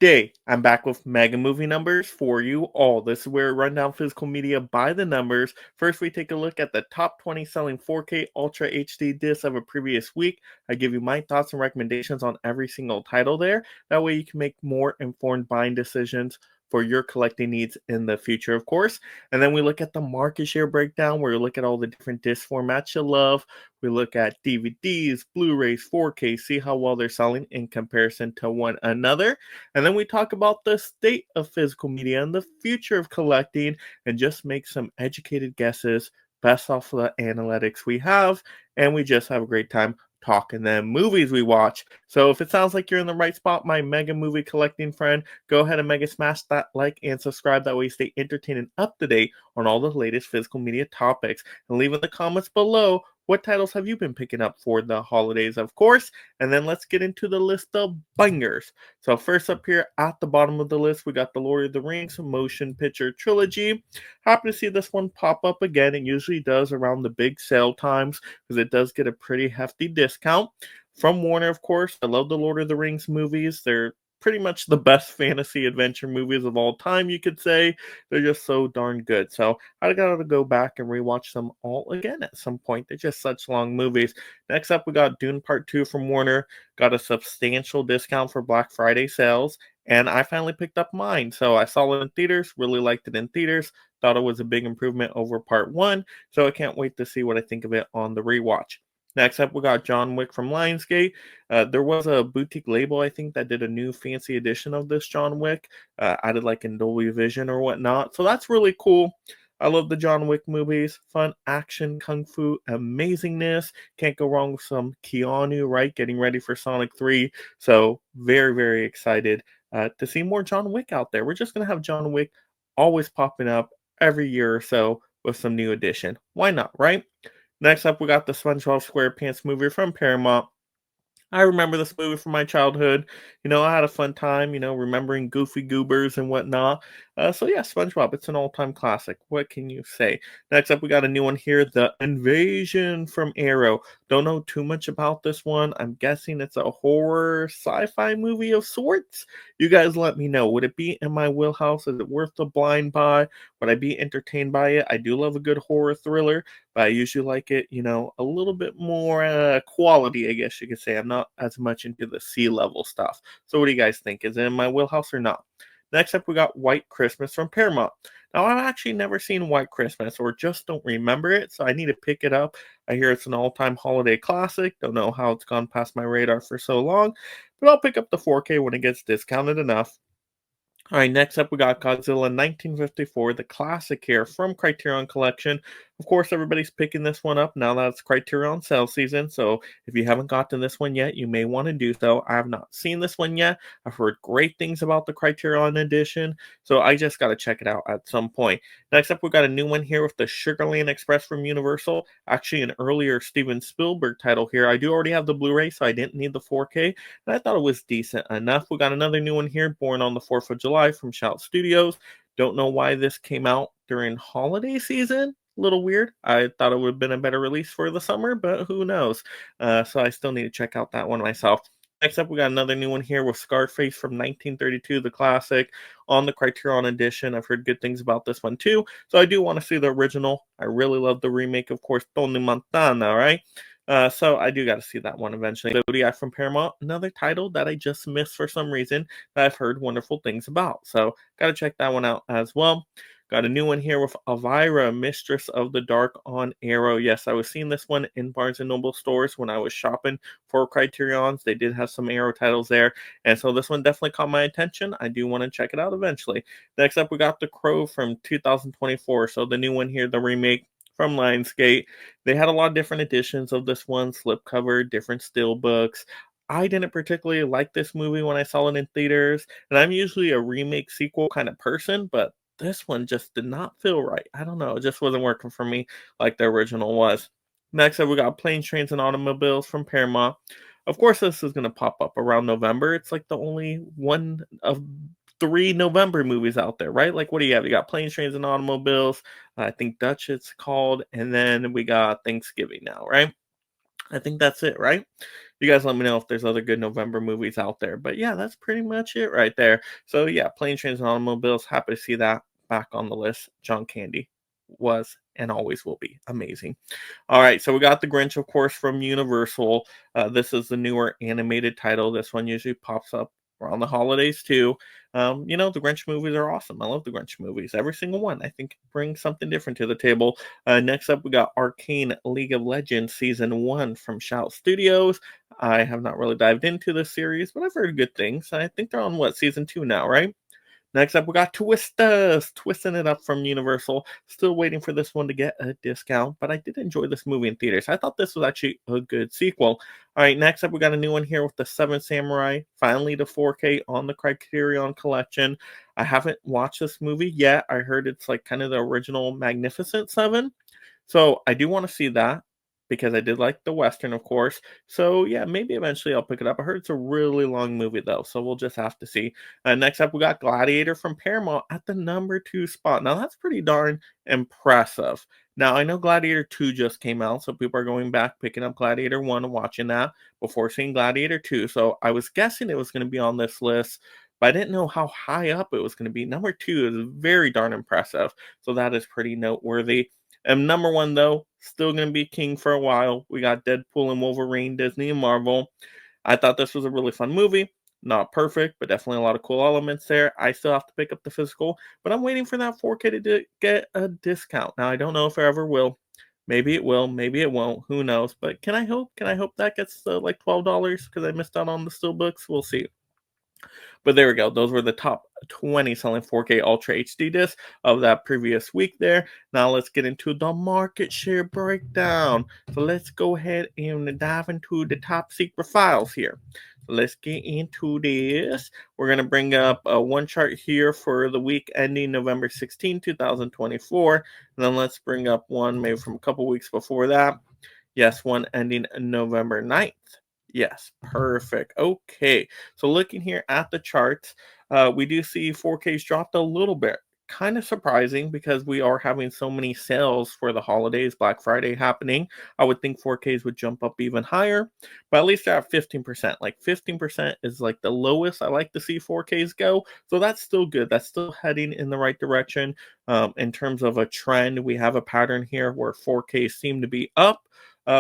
Day. I'm back with mega movie numbers for you all. This is where we run down physical media by the numbers. First, we take a look at the top 20 selling 4K Ultra HD discs of a previous week. I give you my thoughts and recommendations on every single title there. That way, you can make more informed buying decisions for your collecting needs in the future, of course. And then we look at the market share breakdown where we look at all the different disc formats you love. We look at DVDs, Blu-rays, 4K, see how well they're selling in comparison to one another. And then we talk about the state of physical media and the future of collecting and just make some educated guesses based off of the analytics we have. And we just have a great time talking them movies we watch. So if it sounds like you're in the right spot, my mega movie collecting friend, go ahead and mega smash that like and subscribe. That way you stay entertained and up to date on all the latest physical media topics. And leave in the comments below what titles have you been picking up for the holidays, of course. And then let's get into the list of bangers. So first up here at the bottom of the list, we got the Lord of the Rings motion picture trilogy. Happy to see this one pop up again. It usually does around the big sale times because it does get a pretty hefty discount. From Warner, of course. I love the Lord of the Rings movies. They're pretty much the best fantasy adventure movies of all time, you could say. They're just so darn good. So I gotta go back and rewatch them all again at some point. They're just such long movies. Next up, we got Dune Part 2 from Warner. Got a substantial discount for Black Friday sales. And I finally picked up mine. So I saw it in theaters, really liked it in theaters. Thought it was a big improvement over Part 1. So I can't wait to see what I think of it on the rewatch. Next up, we got John Wick from Lionsgate. There was a boutique label, I think, that did a new fancy edition of this John Wick. Added like in Dolby Vision or whatnot. So that's really cool. I love the John Wick movies. Fun action, kung fu, amazingness. Can't go wrong with some Keanu, right? Getting ready for Sonic 3. So very, very excited to see more John Wick out there. We're just going to have John Wick always popping up every year or so with some new edition. Why not, right? Next up, we got the SpongeBob SquarePants movie from Paramount. I remember this movie from my childhood. I had a fun time, remembering Goofy Goobers and whatnot. So yeah, SpongeBob, it's an all-time classic. What can you say? Next up, we got a new one here, The Invasion from Arrow. Don't know too much about this one. I'm guessing it's a horror sci-fi movie of sorts. You guys let me know. Would it be in my wheelhouse? Is it worth the blind buy? Would I be entertained by it? I do love a good horror thriller, but I usually like it, a little bit more quality, I guess you could say. I'm not as much into the sea level stuff. So what do you guys think? Is it in my wheelhouse or not? Next up, we got White Christmas from Paramount. Now, I've actually never seen White Christmas or just don't remember it, so I need to pick it up. I hear it's an all-time holiday classic. Don't know how it's gone past my radar for so long, but I'll pick up the 4K when it gets discounted enough. All right, next up we got Godzilla 1954, the classic here from Criterion Collection. Of course, everybody's picking this one up now that it's Criterion sale season, so if you haven't gotten this one yet, you may want to do so. I have not seen this one yet. I've heard great things about the Criterion edition, so I just got to check it out at some point. Next up, we got a new one here with the Sugarland Express from Universal. Actually, an earlier Steven Spielberg title here. I do already have the Blu-ray, so I didn't need the 4K, and I thought it was decent enough. We got another new one here, Born on the 4th of July from Shout Studios. Don't know why this came out during holiday season. A little weird. I thought it would have been a better release for the summer, but who knows? So I still need to check out that one myself. Next up, we got another new one here with Scarface from 1932, the classic, on the Criterion edition. I've heard good things about this one too, so I do want to see the original. I really love the remake, of course, Tony Montana, right? So I do got to see that one eventually. Zodiac from Paramount, another title that I just missed for some reason that I've heard wonderful things about. So got to check that one out as well. Got a new one here with Elvira, Mistress of the Dark on Arrow. Yes, I was seeing this one in Barnes & Noble stores when I was shopping for Criterions. They did have some Arrow titles there, and so this one definitely caught my attention. I do want to check it out eventually. Next up, we got The Crow from 2024. So the new one here, the remake from Lionsgate. They had a lot of different editions of this one, slipcover, different still books. I didn't particularly like this movie when I saw it in theaters, and I'm usually a remake sequel kind of person, but this one just did not feel right. I don't know, it just wasn't working for me like the original was. Next up, we got Planes, Trains, and Automobiles from Paramount. Of course, this is going to pop up around November. It's like the only one of three November movies out there, right? Like, what do you have? You got Planes, Trains, and Automobiles. I think Dutch it's called. And then we got Thanksgiving now, right? I think that's it, right? You guys let me know if there's other good November movies out there. But yeah, that's pretty much it right there. So yeah, Plane, Trains, and Automobiles. Happy to see that back on the list. John Candy was and always will be amazing. All right, so we got The Grinch, of course, from Universal. This is the newer animated title. This one usually pops up around the holidays too. The Grinch movies are awesome. I love the Grinch movies. Every single one, I think, brings something different to the table. Next up, we got Arcane League of Legends Season 1 from Shout Studios. I have not really dived into this series, but I've heard good things. I think they're on, what, Season 2 now, right? Next up, we got Twistas, twisting it up from Universal. Still waiting for this one to get a discount, but I did enjoy this movie in theaters. I thought this was actually a good sequel. All right, next up, we got a new one here with The Seven Samurai, finally to 4K on the Criterion Collection. I haven't watched this movie yet. I heard it's like kind of the original Magnificent Seven. So I do want to see that because I did like the Western, of course. So yeah, maybe eventually I'll pick it up. I heard it's a really long movie though, so we'll just have to see. Next up, we got Gladiator from Paramount at the number 2 spot. Now that's pretty darn impressive. Now I know Gladiator 2 just came out, so people are going back, picking up Gladiator 1 and watching that before seeing Gladiator 2. So I was guessing it was going to be on this list, but I didn't know how high up it was going to be. Number 2 is very darn impressive. So that is pretty noteworthy. And number 1, though, still going to be king for a while. We got Deadpool and Wolverine, Disney and Marvel. I thought this was a really fun movie. Not perfect, but definitely a lot of cool elements there. I still have to pick up the physical, but I'm waiting for that 4K to get a discount. Now, I don't know if I ever will. Maybe it will, maybe it won't. Who knows? But can I hope? Can I hope that gets like $12 because I missed out on the steelbooks? We'll see. But there we go. Those were the top 20 selling 4K Ultra HD discs of that previous week there. Now let's get into the market share breakdown. So let's go ahead and dive into the top secret files here. So let's get into this. We're going to bring up one chart here for the week ending November 16, 2024. And then let's bring up one maybe from a couple weeks before that. Yes, one ending November 9th. Yes, perfect. Okay, so looking here at the charts, we do see 4K's dropped a little bit. Kind of surprising because we are having so many sales for the holidays, Black Friday happening. I would think 4Ks would jump up even higher, but at least they're at 15%. Like 15% is like the lowest I like to see 4Ks go. So that's still good. That's still heading in the right direction. In terms of a trend, we have a pattern here where 4Ks seem to be up,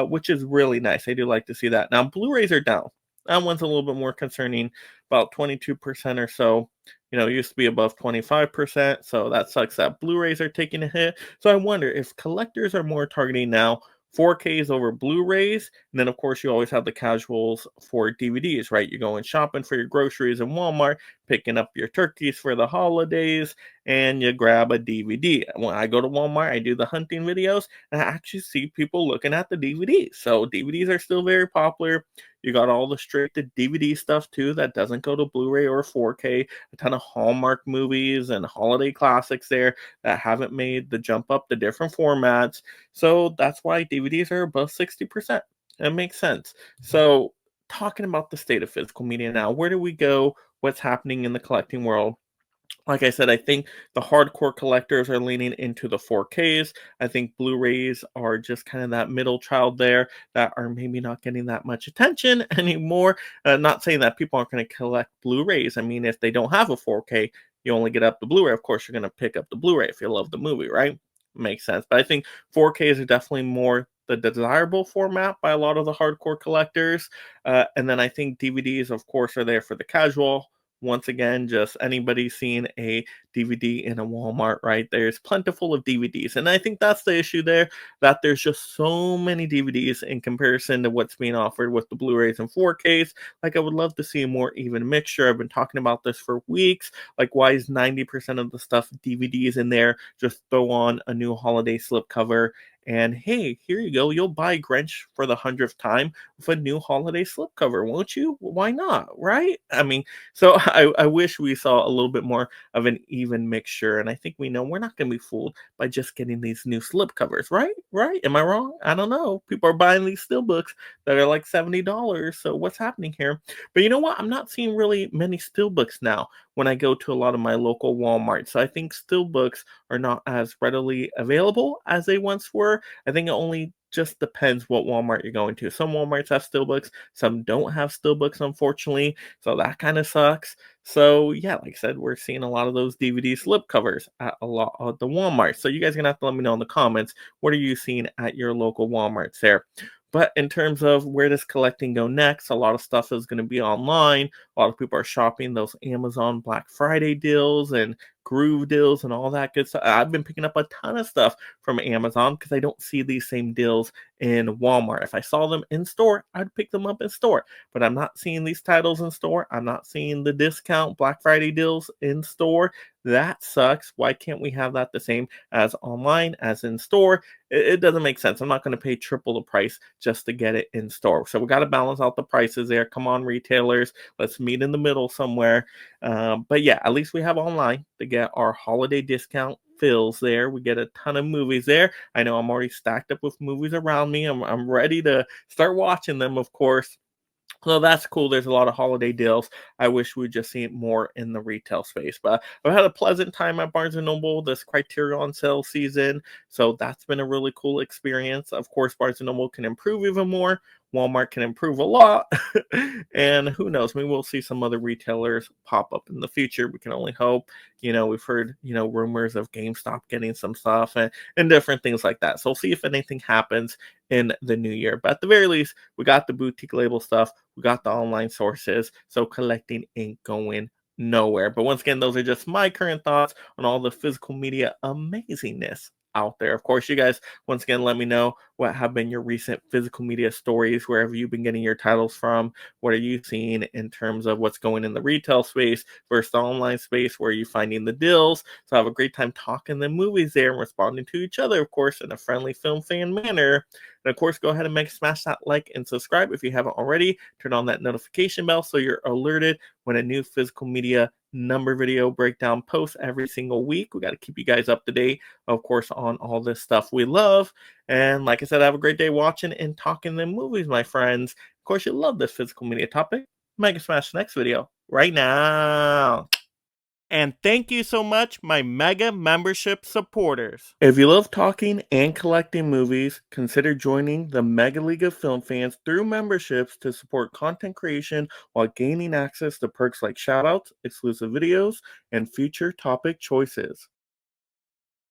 which is really nice. I do like to see that. Now, Blu-rays are down. That one's a little bit more concerning, about 22% or so. It used to be above 25%, so that sucks that Blu-rays are taking a hit. So I wonder if collectors are more targeting now 4Ks over Blu-rays, and then of course you always have the casuals for DVDs, right? You're going shopping for your groceries in Walmart, picking up your turkeys for the holidays, and you grab a DVD. When I go to Walmart, I do the hunting videos, and I actually see people looking at the DVDs. So DVDs are still very popular. You got all the straight to DVD stuff too that doesn't go to Blu-ray or 4K. A ton of Hallmark movies and holiday classics there that haven't made the jump up to different formats. So that's why DVDs are above 60%. That makes sense. So talking about the state of physical media now, where do we go? What's happening in the collecting world? Like I said, I think the hardcore collectors are leaning into the 4Ks. I think Blu-rays are just kind of that middle child there that are maybe not getting that much attention anymore. Not saying that people aren't going to collect Blu-rays. I mean, if they don't have a 4K, you only get up the Blu-ray. Of course, you're going to pick up the Blu-ray if you love the movie, right? Makes sense. But I think 4Ks are definitely more the desirable format by a lot of the hardcore collectors. And then I think DVDs, of course, are there for the casual. Once again, just anybody seeing a DVD in a Walmart, right? There's plentiful of DVDs. And I think that's the issue there, that there's just so many DVDs in comparison to what's being offered with the Blu-rays and 4Ks. Like, I would love to see a more even mixture. I've been talking about this for weeks. Like, why is 90% of the stuff DVDs in there? Just throw on a new holiday slipcover and hey, here you go. You'll buy Grinch for the 100th time with a new holiday slipcover, won't you? Why not? Right? I mean, so I wish we saw a little bit more of an even mixture. And I think we know we're not going to be fooled by just getting these new slipcovers, right? Right? Am I wrong? I don't know. People are buying these steelbooks that are like $70. So what's happening here? But you know what? I'm not seeing really many steelbooks now when I go to a lot of my local Walmart. So I think steelbooks are not as readily available as they once were. I think only just depends what Walmart you're going to. Some Walmarts have steelbooks, some don't have steelbooks, unfortunately. So that kind of sucks. So yeah, like I said, we're seeing a lot of those DVD slipcovers at a lot of the Walmart. So you guys are gonna have to let me know in the comments, what are you seeing at your local Walmarts there? But in terms of where does collecting go next, a lot of stuff is going to be online. A lot of people are shopping those Amazon Black Friday deals and Groove deals and all that good stuff. I've been picking up a ton of stuff from Amazon because I don't see these same deals in Walmart. If I saw them in store, I'd pick them up in store. But I'm not seeing these titles in store. I'm not seeing the discount Black Friday deals in store. That sucks. Why can't we have that the same as online, as in store? It doesn't make sense. I'm not going to pay triple the price just to get it in store. So we got to balance out the prices there. Come on, retailers. Let's meet in the middle somewhere. But yeah, at least we have online to get our holiday discount fills there. We get a ton of movies there. I know I'm already stacked up with movies around me. I'm ready to start watching them, of course. So that's cool. There's a lot of holiday deals. I wish we'd just see it more in the retail space. But I've had a pleasant time at Barnes& and Noble this Criterion sale season. So that's been a really cool experience. Of course, Barnes& and Noble can improve even more. Walmart can improve a lot. And who knows, maybe we'll see some other retailers pop up in the future. We can only hope. We've heard, rumors of GameStop getting some stuff and different things like that. So we'll see if anything happens in the new year. But at the very least, we got the boutique label stuff. We got the online sources. So collecting ain't going nowhere. But once again, those are just my current thoughts on all the physical media amazingness out there. Of course, you guys, once again, let me know what have been your recent physical media stories, wherever you've been getting your titles from. What are you seeing in terms of what's going in the retail space versus the online space? Where are you finding the deals? So have a great time talking the movies there and responding to each other, of course, in a friendly film fan manner. And of course, go ahead and smash that like and subscribe if you haven't already. Turn on that notification bell so you're alerted when a new physical media number video breakdown posts every single week. We got to keep you guys up to date, of course, on all this stuff we love. And like I said, have a great day watching and talking the movies, my friends. Of course, you love this physical media topic. Mega Smash the next video right now. And thank you so much, my Mega membership supporters. If you love talking and collecting movies, consider joining the Mega League of Film Fans through memberships to support content creation while gaining access to perks like shoutouts, exclusive videos, and future topic choices.